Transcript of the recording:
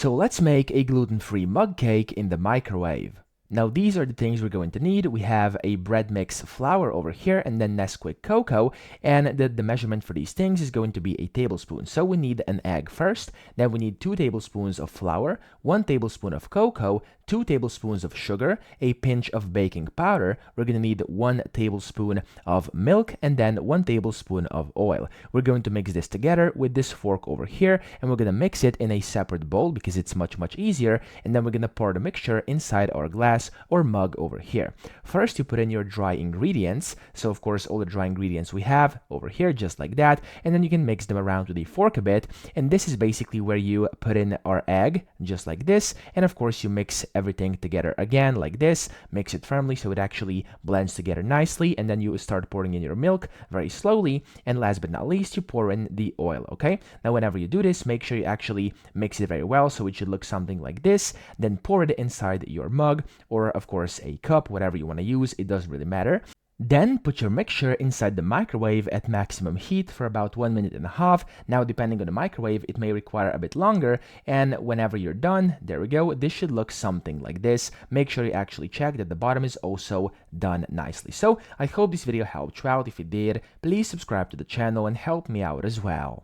So let's make a gluten-free mug cake in the microwave. Now these are the things we're going to need. We have a bread mix flour over here and then Nesquik cocoa, and the measurement for these things is going to be a tablespoon. So we need an egg first, then we need 2 tablespoons of flour, 1 tablespoon of cocoa, 2 tablespoons of sugar, a pinch of baking powder. We're going to need 1 tablespoon of milk and then 1 tablespoon of oil. We're going to mix this together with this fork over here, and we're going to mix it in a separate bowl because it's much easier, and then we're going to pour the mixture inside our glass or mug over here. First, you put in your dry ingredients. So of course, all the dry ingredients we have over here, just like that, and then you can mix them around with a fork a bit. And this is basically where you put in our egg, just like this. And of course, you mix everything together again, like this. Mix it firmly so it actually blends together nicely. And then you start pouring in your milk very slowly. And last but not least, you pour in the oil, okay? Now, whenever you do this, make sure you actually mix it very well so it should look something like this. Then pour it inside your mug, or of course a cup, whatever you want to use, it doesn't really matter. Then put your mixture inside the microwave at maximum heat for about 1.5 minutes. Now, depending on the microwave, it may require a bit longer. And whenever you're done, there we go, this should look something like this. Make sure you actually check that the bottom is also done nicely. So I hope this video helped you out. If it did, please subscribe to the channel and help me out as well.